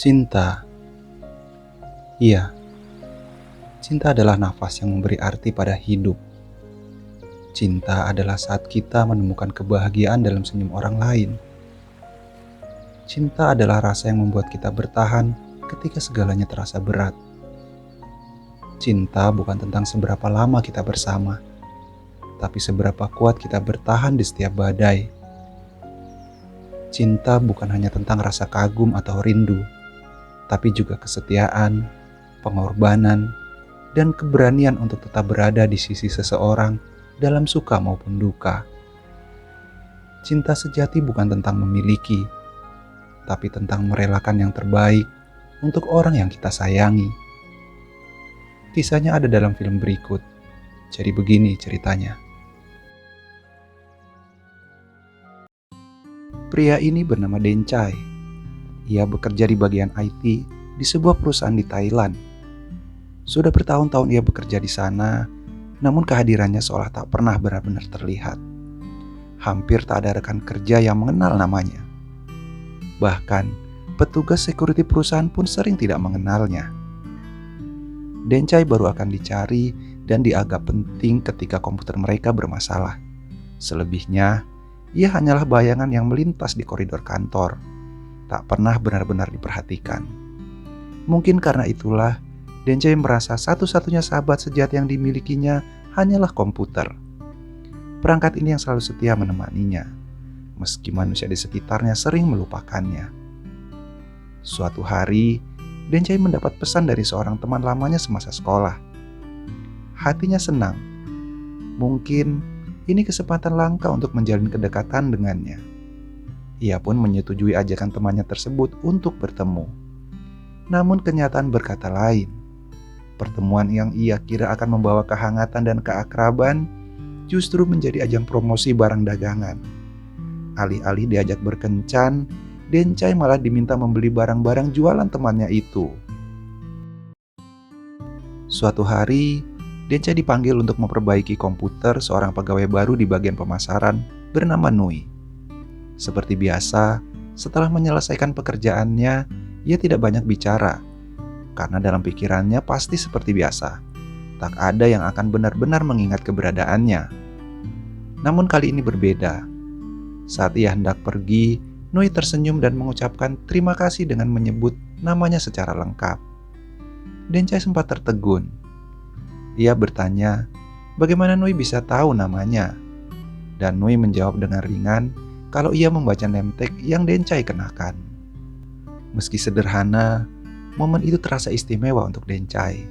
Cinta, iya, cinta adalah nafas yang memberi arti pada hidup. Cinta adalah saat kita menemukan kebahagiaan dalam senyum orang lain. Cinta adalah rasa yang membuat kita bertahan ketika segalanya terasa berat. Cinta bukan tentang seberapa lama kita bersama, tapi seberapa kuat kita bertahan di setiap badai. Cinta bukan hanya tentang rasa kagum atau rindu, tapi juga kesetiaan, pengorbanan, dan keberanian untuk tetap berada di sisi seseorang dalam suka maupun duka. Cinta sejati bukan tentang memiliki, tapi tentang merelakan yang terbaik untuk orang yang kita sayangi. Kisahnya ada dalam film berikut. Jadi begini ceritanya. Pria ini bernama Dencai. Ia bekerja di bagian IT di sebuah perusahaan di Thailand. Sudah bertahun-tahun ia bekerja di sana, namun kehadirannya seolah tak pernah benar-benar terlihat. Hampir tak ada rekan kerja yang mengenal namanya. Bahkan, petugas security perusahaan pun sering tidak mengenalnya. Dencai baru akan dicari dan dianggap penting ketika komputer mereka bermasalah. Selebihnya, ia hanyalah bayangan yang melintas di koridor kantor. Tak pernah benar-benar diperhatikan. Mungkin karena itulah, Dencai merasa satu-satunya sahabat sejati yang dimilikinya hanyalah komputer. Perangkat ini yang selalu setia menemaninya, meski manusia di sekitarnya sering melupakannya. Suatu hari, Dencai mendapat pesan dari seorang teman lamanya semasa sekolah. Hatinya senang. Mungkin ini kesempatan langka untuk menjalin kedekatan dengannya. Ia pun menyetujui ajakan temannya tersebut untuk bertemu. Namun kenyataan berkata lain. Pertemuan yang ia kira akan membawa kehangatan dan keakraban justru menjadi ajang promosi barang dagangan. Alih-alih diajak berkencan, Dencai malah diminta membeli barang-barang jualan temannya itu. Suatu hari, Dencai dipanggil untuk memperbaiki komputer seorang pegawai baru di bagian pemasaran bernama Nui. Seperti biasa, setelah menyelesaikan pekerjaannya, ia tidak banyak bicara. Karena dalam pikirannya pasti seperti biasa, tak ada yang akan benar-benar mengingat keberadaannya. Namun kali ini berbeda. Saat ia hendak pergi, Nui tersenyum dan mengucapkan terima kasih dengan menyebut namanya secara lengkap. Dencai sempat tertegun. Ia bertanya, bagaimana Nui bisa tahu namanya? Dan Nui menjawab dengan ringan kalau ia membaca name tag yang Dencai kenakan. Meski sederhana, momen itu terasa istimewa untuk Dencai.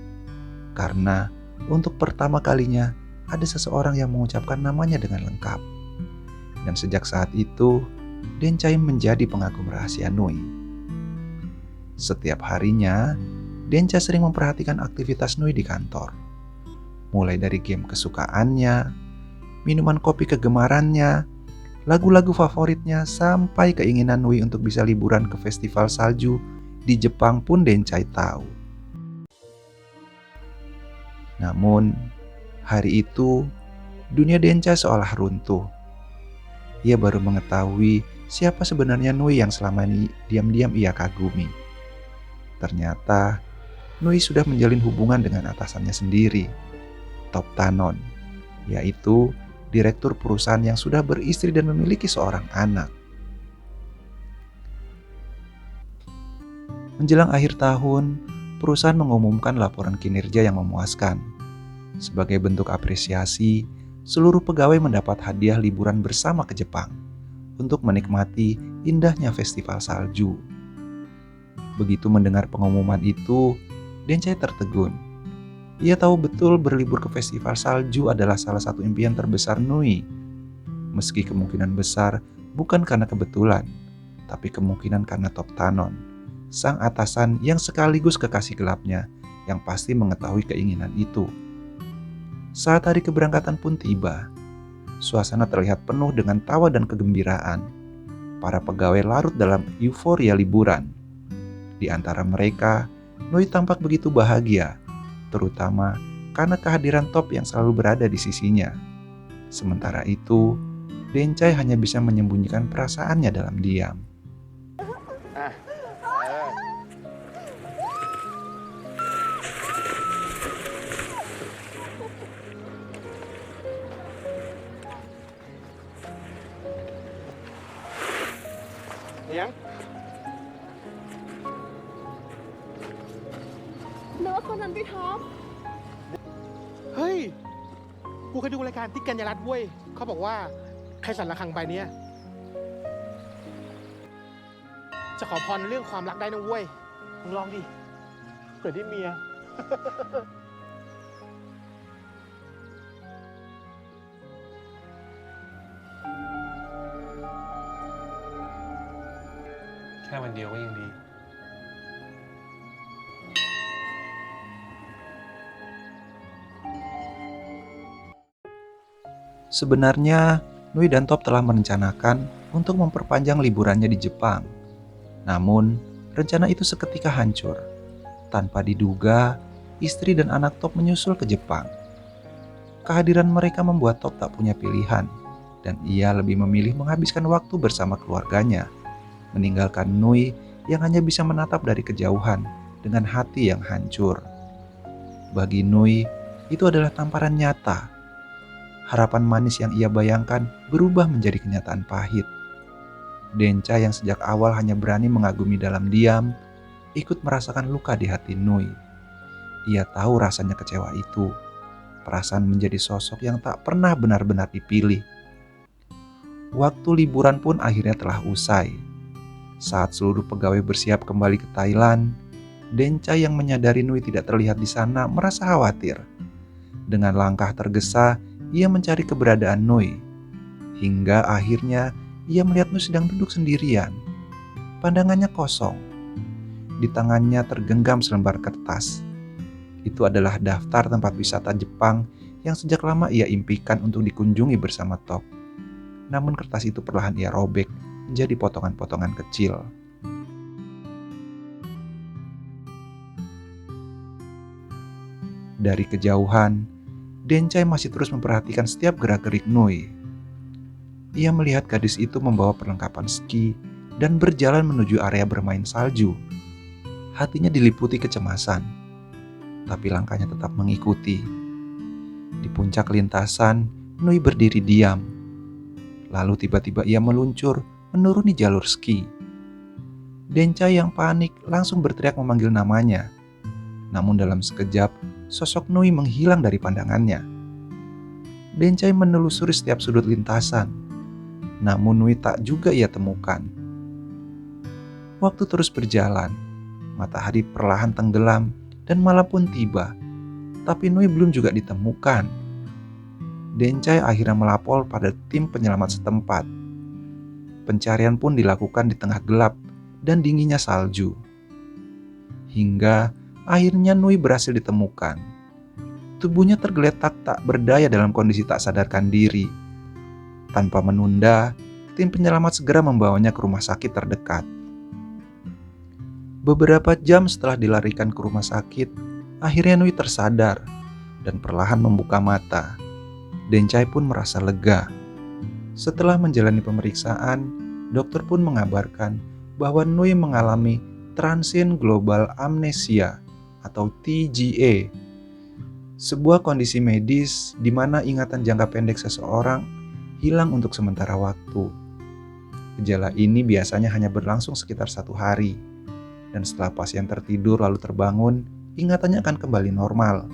Karena untuk pertama kalinya ada seseorang yang mengucapkan namanya dengan lengkap. Dan sejak saat itu, Dencai menjadi pengagum rahasia Nui. Setiap harinya, Dencai sering memperhatikan aktivitas Nui di kantor. Mulai dari game kesukaannya, minuman kopi kegemarannya, lagu-lagu favoritnya, sampai keinginan Nui untuk bisa liburan ke festival salju di Jepang pun Dencai tahu. Namun, hari itu, dunia Dencai seolah runtuh. Ia baru mengetahui siapa sebenarnya Nui yang selama ini diam-diam ia kagumi. Ternyata, Nui sudah menjalin hubungan dengan atasannya sendiri, Top Tanon, yaitu direktur perusahaan yang sudah beristri dan memiliki seorang anak. Menjelang akhir tahun, perusahaan mengumumkan laporan kinerja yang memuaskan. Sebagai bentuk apresiasi, seluruh pegawai mendapat hadiah liburan bersama ke Jepang untuk menikmati indahnya festival salju. Begitu mendengar pengumuman itu, Dencai tertegun. Ia tahu betul berlibur ke festival salju adalah salah satu impian terbesar Nui. Meski kemungkinan besar bukan karena kebetulan, tapi kemungkinan karena Top Tanon, sang atasan yang sekaligus kekasih gelapnya yang pasti mengetahui keinginan itu. Saat hari keberangkatan pun tiba. Suasana terlihat penuh dengan tawa dan kegembiraan. Para pegawai larut dalam euforia liburan. Di antara mereka, Nui tampak begitu bahagia, terutama karena kehadiran Top yang selalu berada di sisinya. Sementara itu, Dencai hanya bisa menyembunyikan perasaannya dalam diam. คนนั้นพี่ท็อป เฮ้ย กูเคยดูรายการติ๊กกัญญารัตน์เว้ยเขาบอกว่าใครสั่นระฆังไปเนี่ยจะขอพรเรื่องความรักได้นะเว้ยมึงลองดิเผื่อได้เมีย แค่วันเดียวก็ยังดี Sebenarnya, Nui dan Top telah merencanakan untuk memperpanjang liburannya di Jepang. Namun, rencana itu seketika hancur. Tanpa diduga, istri dan anak Top menyusul ke Jepang. Kehadiran mereka membuat Top tak punya pilihan, dan ia lebih memilih menghabiskan waktu bersama keluarganya, meninggalkan Nui yang hanya bisa menatap dari kejauhan dengan hati yang hancur. Bagi Nui, itu adalah tamparan nyata. Harapan manis yang ia bayangkan berubah menjadi kenyataan pahit. Denca yang sejak awal hanya berani mengagumi dalam diam, ikut merasakan luka di hati Nui. Ia tahu rasanya kecewa itu, perasaan menjadi sosok yang tak pernah benar-benar dipilih. Waktu liburan pun akhirnya telah usai. Saat seluruh pegawai bersiap kembali ke Thailand, Denca yang menyadari Nui tidak terlihat di sana merasa khawatir. Dengan langkah tergesa, ia mencari keberadaan Nui. Hingga akhirnya ia melihat Nui sedang duduk sendirian. Pandangannya kosong. Di tangannya tergenggam selembar kertas. Itu adalah daftar tempat wisata Jepang yang sejak lama ia impikan untuk dikunjungi bersama Top. Namun kertas itu perlahan ia robek menjadi potongan-potongan kecil. Dari kejauhan, Dencai masih terus memperhatikan setiap gerak-gerik Nui. Ia melihat gadis itu membawa perlengkapan ski dan berjalan menuju area bermain salju. Hatinya diliputi kecemasan, tapi langkahnya tetap mengikuti. Di puncak lintasan, Nui berdiri diam. Lalu tiba-tiba ia meluncur menuruni jalur ski. Dencai yang panik langsung berteriak memanggil namanya. Namun dalam sekejap, sosok Nui menghilang dari pandangannya. Dencai menelusuri setiap sudut lintasan, namun Nui tak juga ia temukan. Waktu terus berjalan, matahari perlahan tenggelam dan malam pun tiba, tapi Nui belum juga ditemukan. Dencai akhirnya melapor pada tim penyelamat setempat. Pencarian pun dilakukan di tengah gelap dan dinginnya salju. Hingga akhirnya Nui berhasil ditemukan. Tubuhnya tergeletak tak berdaya dalam kondisi tak sadarkan diri. Tanpa menunda, tim penyelamat segera membawanya ke rumah sakit terdekat. Beberapa jam setelah dilarikan ke rumah sakit, akhirnya Nui tersadar dan perlahan membuka mata. Dencai pun merasa lega. Setelah menjalani pemeriksaan, dokter pun mengabarkan bahwa Nui mengalami Transient Global Amnesia atau TGA, sebuah kondisi medis di mana ingatan jangka pendek seseorang hilang untuk sementara waktu. Gejala ini biasanya hanya berlangsung sekitar 1 hari, dan setelah pasien tertidur lalu terbangun, ingatannya akan kembali normal.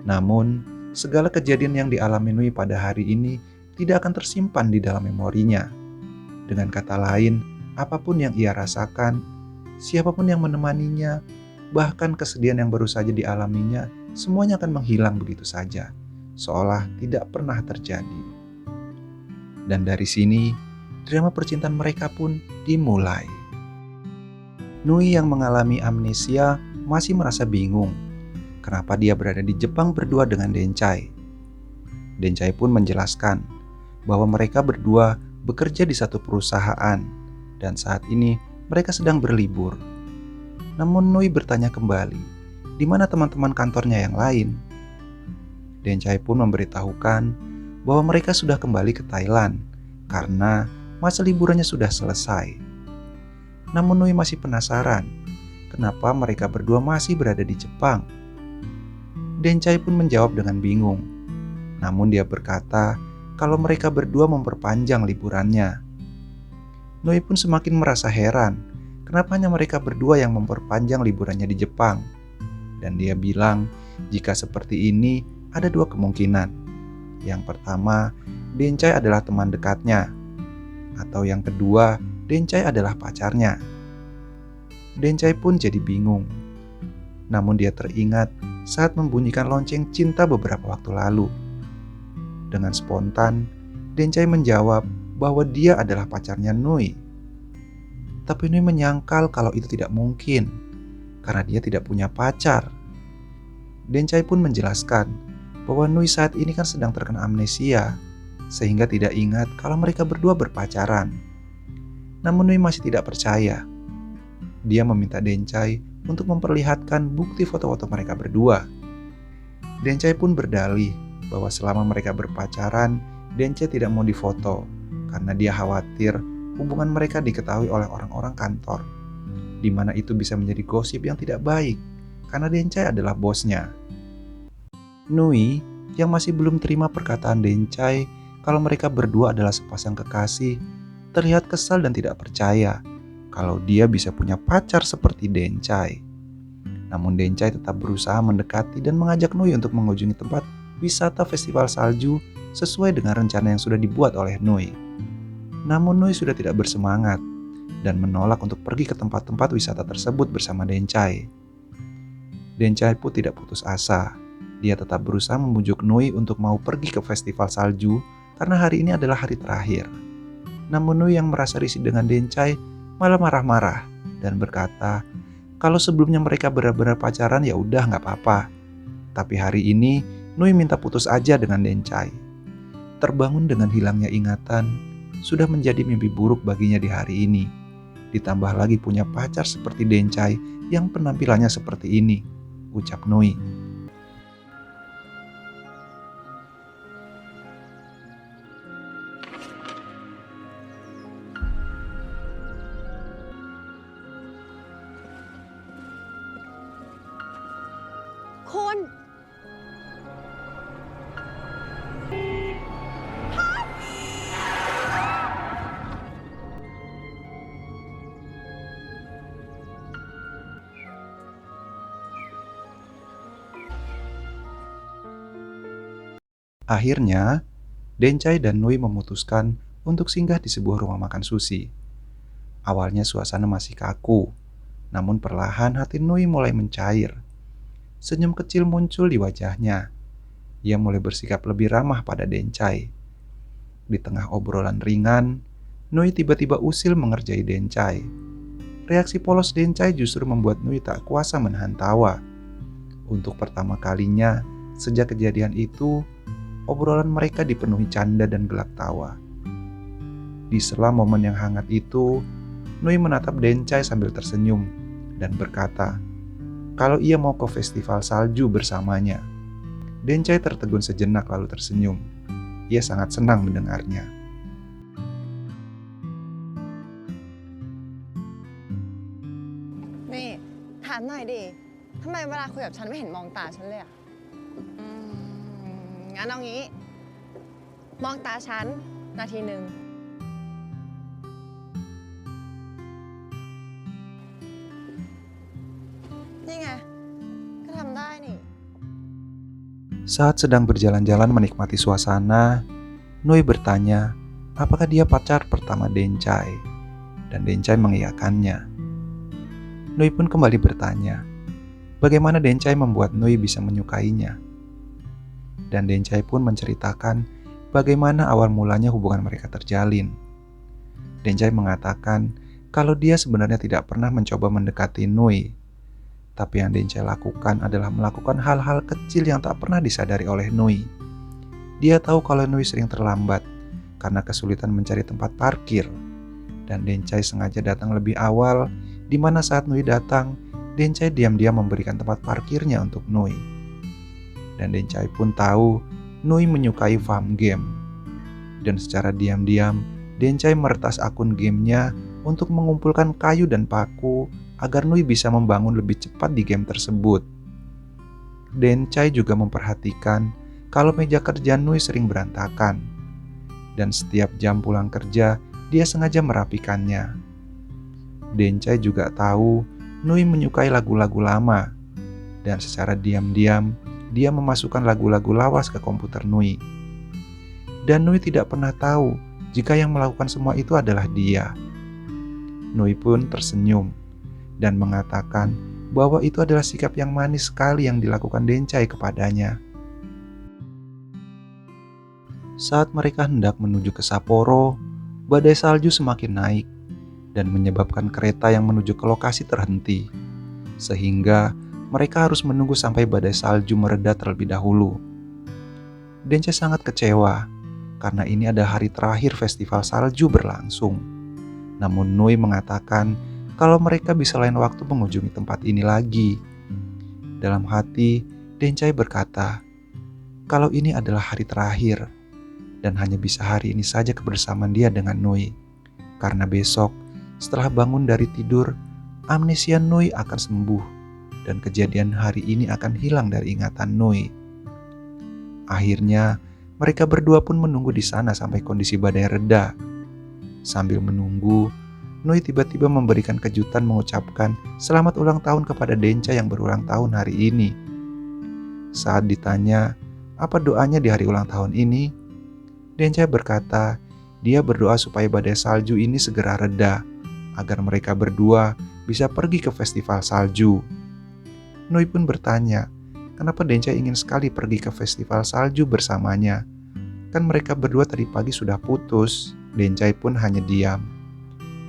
Namun, segala kejadian yang dialami Nui pada hari ini tidak akan tersimpan di dalam memorinya. Dengan kata lain, apapun yang ia rasakan, siapapun yang menemaninya, bahkan kesedihan yang baru saja dialaminya, semuanya akan menghilang begitu saja, seolah tidak pernah terjadi. Dan dari sini, drama percintaan mereka pun dimulai. Nui yang mengalami amnesia masih merasa bingung kenapa dia berada di Jepang berdua dengan Dencai. Dencai pun menjelaskan bahwa mereka berdua bekerja di satu perusahaan dan saat ini mereka sedang berlibur. Namun Nui bertanya kembali, di mana teman-teman kantornya yang lain? Dencai pun memberitahukan bahwa mereka sudah kembali ke Thailand karena masa liburannya sudah selesai. Namun Nui masih penasaran, kenapa mereka berdua masih berada di Jepang. Dencai pun menjawab dengan bingung. Namun dia berkata kalau mereka berdua memperpanjang liburannya. Nui pun semakin merasa heran, kenapa hanya mereka berdua yang memperpanjang liburannya di Jepang. Dan dia bilang jika seperti ini ada dua kemungkinan. Yang pertama, Dencai adalah teman dekatnya. Atau yang kedua, Dencai adalah pacarnya. Dencai pun jadi bingung. Namun dia teringat saat membunyikan lonceng cinta beberapa waktu lalu. Dengan spontan, Dencai menjawab bahwa dia adalah pacarnya Nui. Tapi Nui menyangkal kalau itu tidak mungkin, karena dia tidak punya pacar. Dencai pun menjelaskan bahwa Nui saat ini kan sedang terkena amnesia, sehingga tidak ingat kalau mereka berdua berpacaran. Namun Nui masih tidak percaya. Dia meminta Dencai untuk memperlihatkan bukti foto-foto mereka berdua. Dencai pun berdalih bahwa selama mereka berpacaran, Dencai tidak mau difoto karena dia khawatir hubungan mereka diketahui oleh orang-orang kantor, di mana itu bisa menjadi gosip yang tidak baik karena Dencai adalah bosnya. Nui yang masih belum terima perkataan Dencai kalau mereka berdua adalah sepasang kekasih, terlihat kesal dan tidak percaya kalau dia bisa punya pacar seperti Dencai. Namun Dencai tetap berusaha mendekati dan mengajak Nui untuk mengunjungi tempat wisata festival salju sesuai dengan rencana yang sudah dibuat oleh Nui. Namun Nui sudah tidak bersemangat dan menolak untuk pergi ke tempat-tempat wisata tersebut bersama Dencai. Dencai pun tidak putus asa. Dia tetap berusaha membujuk Nui untuk mau pergi ke festival salju karena hari ini adalah hari terakhir. Namun Nui yang merasa risih dengan Dencai malah marah-marah dan berkata kalau sebelumnya mereka benar-benar pacaran ya udah nggak apa-apa. Tapi hari ini Nui minta putus aja dengan Dencai. Terbangun dengan hilangnya ingatan, sudah menjadi mimpi buruk baginya di hari ini. Ditambah lagi punya pacar seperti Dencai yang penampilannya seperti ini, ucap Nui.คุณ Akhirnya, Dencai dan Nui memutuskan untuk singgah di sebuah rumah makan sushi. Awalnya suasana masih kaku, namun perlahan hati Nui mulai mencair. Senyum kecil muncul di wajahnya. Ia mulai bersikap lebih ramah pada Dencai. Di tengah obrolan ringan, Nui tiba-tiba usil mengerjai Dencai. Reaksi polos Dencai justru membuat Nui tak kuasa menahan tawa. Untuk pertama kalinya sejak kejadian itu, obrolan mereka dipenuhi canda dan gelak tawa. Di sela momen yang hangat itu, Nui menatap Dencai sambil tersenyum dan berkata kalau ia mau ke festival salju bersamanya. Dencai tertegun sejenak lalu tersenyum. Ia sangat senang mendengarnya.นี่ถามหน่อยดิทำไมเวลาคุยกับฉันไม่เห็นมองตาฉันเลยอ่ะงั้นเอางี้มองตาฉันนาทีหนึ่งนี่ไงก็ทำได้นี่ Saat sedang berjalan-jalan menikmati suasana, Nui bertanya apakah dia pacar pertama Dencai, dan Dencai mengiyakannya. Nui pun kembali bertanya, bagaimana Dencai membuat Nui bisa menyukainya. Dan Dencai pun menceritakan bagaimana awal mulanya hubungan mereka terjalin. Dencai mengatakan kalau dia sebenarnya tidak pernah mencoba mendekati Nui. Tapi yang Dencai lakukan adalah melakukan hal-hal kecil yang tak pernah disadari oleh Nui. Dia tahu kalau Nui sering terlambat karena kesulitan mencari tempat parkir. Dan Dencai sengaja datang lebih awal, di mana saat Nui datang, Dencai diam-diam memberikan tempat parkirnya untuk Nui. Dan Dencai pun tahu Nui menyukai farm game. Dan secara diam-diam, Dencai meretas akun gamenya untuk mengumpulkan kayu dan paku agar Nui bisa membangun lebih cepat di game tersebut. Dencai juga memperhatikan kalau meja kerja Nui sering berantakan. Dan setiap jam pulang kerja, dia sengaja merapikannya. Dencai juga tahu Nui menyukai lagu-lagu lama. Dan secara diam-diam, dia memasukkan lagu-lagu lawas ke komputer Nui. Dan Nui tidak pernah tahu jika yang melakukan semua itu adalah dia. Nui pun tersenyum dan mengatakan bahwa itu adalah sikap yang manis sekali yang dilakukan Dencai kepadanya. Saat mereka hendak menuju ke Sapporo, badai salju semakin naik dan menyebabkan kereta yang menuju ke lokasi terhenti, sehingga mereka harus menunggu sampai badai salju mereda terlebih dahulu. Dencai sangat kecewa karena ini adalah hari terakhir festival salju berlangsung. Namun Nui mengatakan kalau mereka bisa lain waktu mengunjungi tempat ini lagi. Dalam hati, Dencai berkata, kalau ini adalah hari terakhir dan hanya bisa hari ini saja kebersamaan dia dengan Nui. Karena besok, setelah bangun dari tidur, amnesia Nui akan sembuh dan kejadian hari ini akan hilang dari ingatan Nui. Akhirnya, mereka berdua pun menunggu di sana sampai kondisi badai reda. Sambil menunggu, Nui tiba-tiba memberikan kejutan mengucapkan selamat ulang tahun kepada Dencai yang berulang tahun hari ini. Saat ditanya, apa doanya di hari ulang tahun ini? Dencai berkata, dia berdoa supaya badai salju ini segera reda, agar mereka berdua bisa pergi ke festival salju. Nui pun bertanya, kenapa Dencai ingin sekali pergi ke festival salju bersamanya? Kan mereka berdua tadi pagi sudah putus. Dencai pun hanya diam.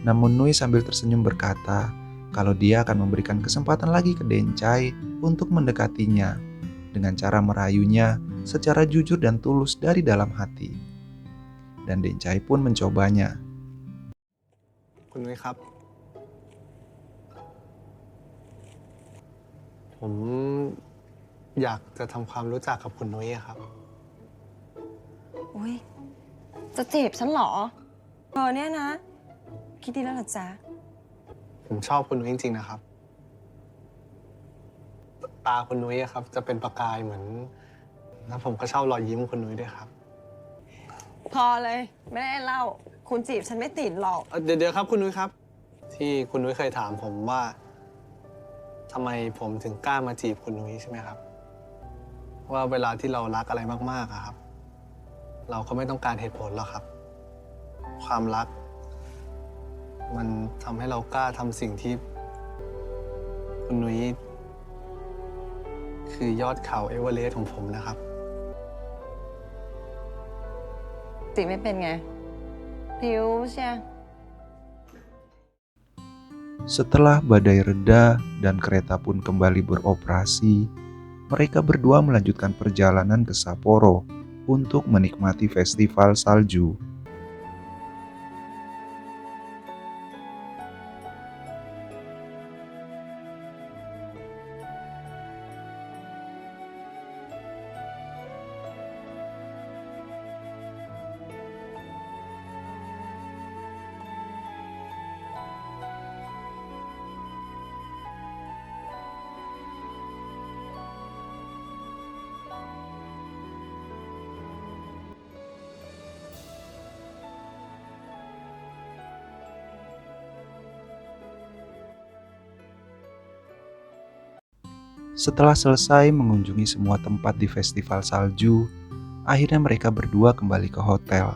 Namun Nui sambil tersenyum berkata, kalau dia akan memberikan kesempatan lagi ke Dencai untuk mendekatinya dengan cara merayunya secara jujur dan tulus dari dalam hati. Dan Dencai pun mencobanya. คุณนุ้ยครับ ผมอยากจะทำความรู้จักกับคุณนุ้ยอะครับ อุ้ยจะจีบฉันเหรอเนี่ยนะ คิดดีแล้วเหรอจ๊ะ ผมชอบคุณนุ้ยจริงๆนะครับ ตาคุณนุ้ยอะครับ จะเป็นประกายเหมือนแล้วผมก็ชอบรอยยิ้มคุณนุ้ยด้วยครับ พอเลยไม่ได้เล่าคุณจีบฉันไม่ติดหรอก เดี๋ยวครับคุณนุ้ยครับ ที่คุณนุ้ยเคยถามผมว่าทำไมผมถึงกล้ามาจีบคุณนุ้ยใช่ไหมครับ ว่าเวลาที่เรารักอะไรมากๆอะครับ เราก็ไม่ต้องการเหตุผลหรอกครับ ความรัก มันทำให้เรากล้าทำสิ่งที่คุณนุ้ยคือยอดเขาเอเวอเรสต์ของผมนะครับ จีบไม่เป็นไงผิวเชีย Setelah badai reda dan kereta pun kembali beroperasi, mereka berdua melanjutkan perjalanan ke Sapporo untuk menikmati festival salju. Setelah selesai mengunjungi semua tempat di festival salju, akhirnya mereka berdua kembali ke hotel.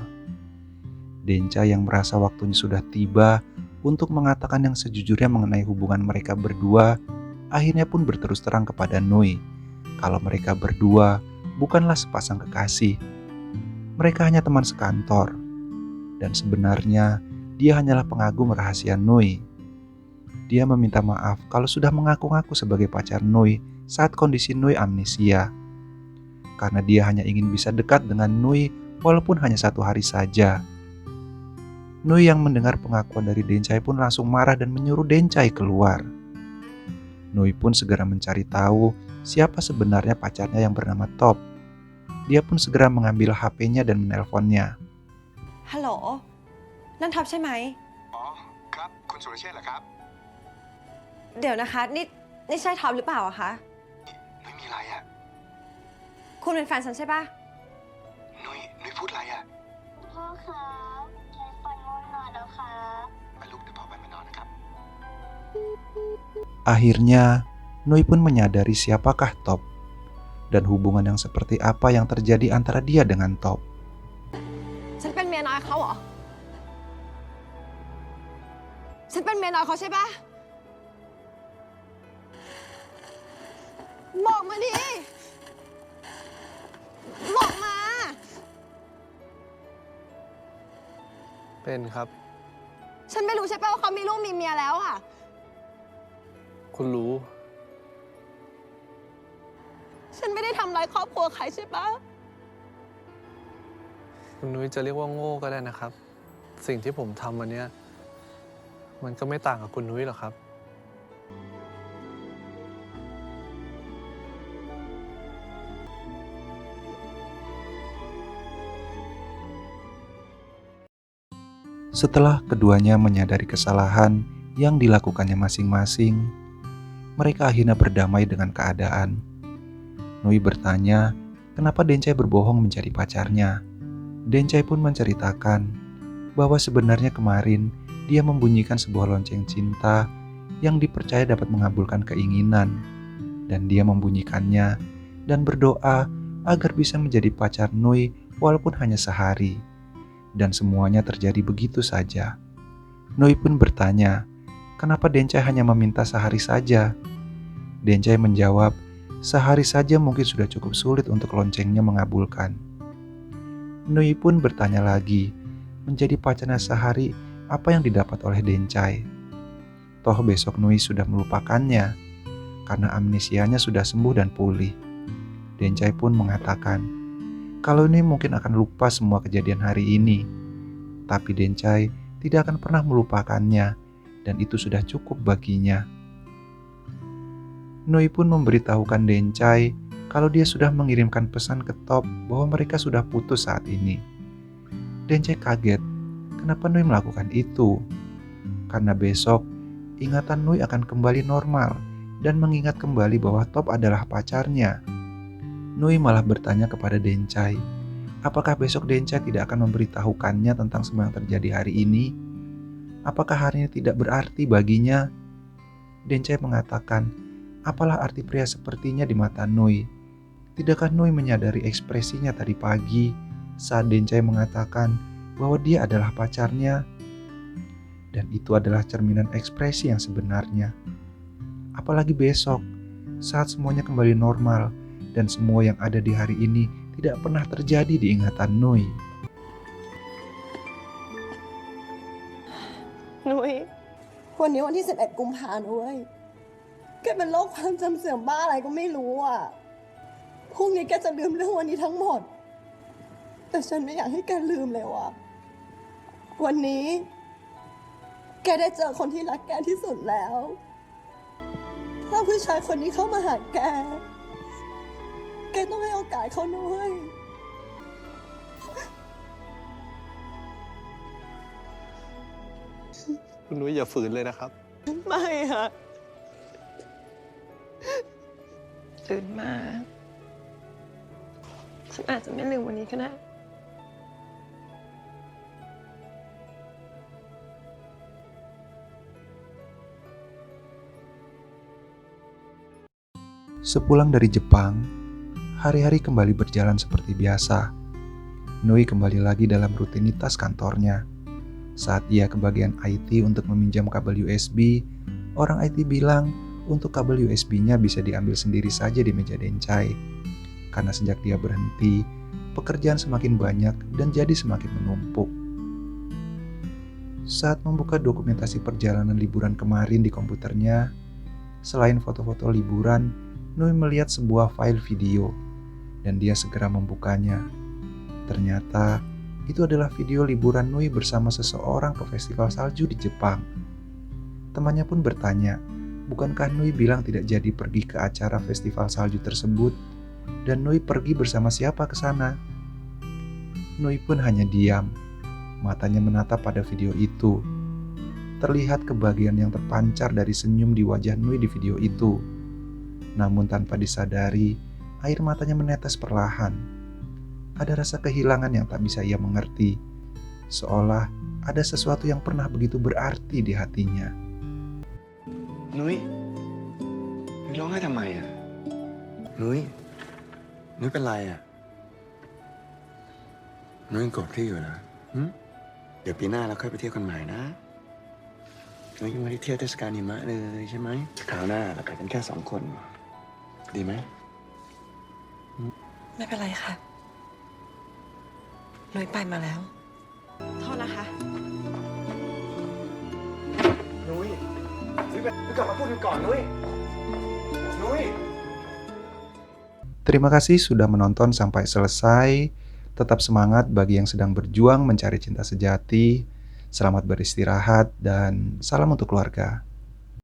Dencai yang merasa waktunya sudah tiba untuk mengatakan yang sejujurnya mengenai hubungan mereka berdua, akhirnya pun berterus terang kepada Nui kalau mereka berdua bukanlah sepasang kekasih. Mereka hanya teman sekantor, dan sebenarnya dia hanyalah pengagum rahasia Nui. Dia meminta maaf kalau sudah mengaku-ngaku sebagai pacar Nui saat kondisi Nui amnesia. Karena dia hanya ingin bisa dekat dengan Nui walaupun hanya 1 hari saja. Nui yang mendengar pengakuan dari Dencai pun langsung marah dan menyuruh Dencai keluar. Nui pun segera mencari tahu siapa sebenarnya pacarnya yang bernama Top. Dia pun segera mengambil HP-nya dan menelponnya. ฮัลโหลนั่นท็อปใช่ไหม อ๋อครับคุณสุรเชษฐ์เหรอครับ เดี๋ยวนะคะนี่ใช่ท็อปหรือเปล่าอะคะ ไม่มีอะไรอ่ะ คุณเป็นแฟนฉันใช่ปะ นุ้ยพูดอะไรอ่ะ พ่อครับใช้ฟันง่วงนอนแล้วครับ ไปลูกเดี๋ยวพ่อไปมานอนนะครับ Akhirnya Nui pun menyadari siapakah Top dan hubungan yang seperti apa yang terjadi antara dia dengan Top. ฉันเป็นเมียน้อยเขาเหรอ ฉันเป็นเมียน้อยเขาใช่ปะบอกมาดิ บอกมา เป็นครับ ฉันไม่รู้ใช่ปะว่าเขามีลูกมีเมียแล้วอะ คุณรู้ ฉันไม่ได้ทำร้ายครอบครัวใครใช่ปะ คุณนุ้ยจะเรียกว่าโง่ก็ได้นะครับ สิ่งที่ผมทำวันเนี้ยมันก็ไม่ต่างกับคุณนุ้ยหรอกครับ Setelah keduanya menyadari kesalahan yang dilakukannya masing-masing, mereka akhirnya berdamai dengan keadaan. Nui bertanya kenapa Dencai berbohong menjadi pacarnya. Dencai pun menceritakan bahwa sebenarnya kemarin dia membunyikan sebuah lonceng cinta yang dipercaya dapat mengabulkan keinginan, dan dia membunyikannya dan berdoa agar bisa menjadi pacar Nui walaupun hanya sehari. Dan semuanya terjadi begitu saja. Nui pun bertanya, kenapa Dencai hanya meminta sehari saja? Dencai menjawab, sehari saja mungkin sudah cukup sulit untuk loncengnya mengabulkan. Nui pun bertanya lagi, menjadi pacarnya sehari apa yang didapat oleh Dencai? Toh besok Nui sudah melupakannya, karena amnesianya sudah sembuh dan pulih. Dencai pun mengatakan, kalau Nui mungkin akan lupa semua kejadian hari ini, tapi Dencai tidak akan pernah melupakannya, dan itu sudah cukup baginya. Nui pun memberitahukan Dencai kalau dia sudah mengirimkan pesan ke Top bahwa mereka sudah putus saat ini. Dencai kaget, kenapa Nui melakukan itu? Karena besok, ingatan Nui akan kembali normal dan mengingat kembali bahwa Top adalah pacarnya. Nui malah bertanya kepada Dencai, apakah besok Dencai tidak akan memberitahukannya tentang semua yang terjadi hari ini? Apakah hari ini tidak berarti baginya? Dencai mengatakan, apalah arti pria sepertinya di mata Nui? Tidakkah Nui menyadari ekspresinya tadi pagi saat Dencai mengatakan bahwa dia adalah pacarnya? Dan itu adalah cerminan ekspresi yang sebenarnya. Apalagi besok, saat semuanya kembali normal, dan semua yang ada di hari ini tidak pernah terjadi di ingatan Nui. นุ้ยวันนี้วันที่ 11 กุมภาพันธ์นะเว้ยแกเป็นโรคความจำเสื่อมบ้าอะไรก็ไม่รู้อ่ะพรุ่งนี้แกจะลืมเรื่องวันนี้ทั้งหมด แต่ฉันไม่อยากให้แกลืมเลยว่ะวันนี้แกได้เจอคนที่รักแกที่สุดแล้ว ถ้าผู้ชายคนนี้เข้ามาหาแกต้องให้โอกาสเขาหน่อย คุณนุ้ยอย่าฝืนเลยนะครับ ไม่ค่ะตื่นมา ฉันอาจจะไม่ลืมวันนี้ก็ได้ Sepulang dari Jepang, hari-hari kembali berjalan seperti biasa. Nui kembali lagi dalam rutinitas kantornya. Saat ia ke bagian IT untuk meminjam kabel USB, orang IT bilang untuk kabel USB-nya bisa diambil sendiri saja di meja Dencai. Karena sejak dia berhenti, pekerjaan semakin banyak dan jadi semakin menumpuk. Saat membuka dokumentasi perjalanan liburan kemarin di komputernya, selain foto-foto liburan, Nui melihat sebuah file video dan dia segera membukanya. Ternyata itu adalah video liburan Nui bersama seseorang ke festival salju di Jepang. Temannya pun bertanya, bukankah Nui bilang tidak jadi pergi ke acara festival salju tersebut? Dan Nui pergi bersama siapa ke sana? Nui pun hanya diam, matanya menatap pada video itu. Terlihat kebahagiaan yang terpancar dari senyum di wajah Nui di video itu. Namun tanpa disadari, air matanya menetes perlahan. Ada rasa kehilangan yang tak bisa ia mengerti, seolah ada sesuatu yang pernah begitu berarti di hatinya. Nui, นุ้ยร้องไห้ทำไมอ่ะ นุ้ยเป็นไรอ่ะ นุ้ยยังโกรธพี่อยู่เหรอหึเดี๋ยวปีหน้าเราค่อยไปเที่ยวกันใหม่นะ นุ้ยยังไม่ได้เที่ยวเทศกาลหิมะเลยใช่ไหมคราวหน้าเราไปกันแค่2 คน ดีไหม ไม่เป็นไรค่ะนุ้ยไปมาแล้ว โทษนะคะ นุ้ยกลับมาพูดกันก่อน นุ้ย Terima kasih sudah menonton sampai selesai. Tetap semangat bagi yang sedang berjuang mencari cinta sejati. Selamat beristirahat dan salam untuk keluarga.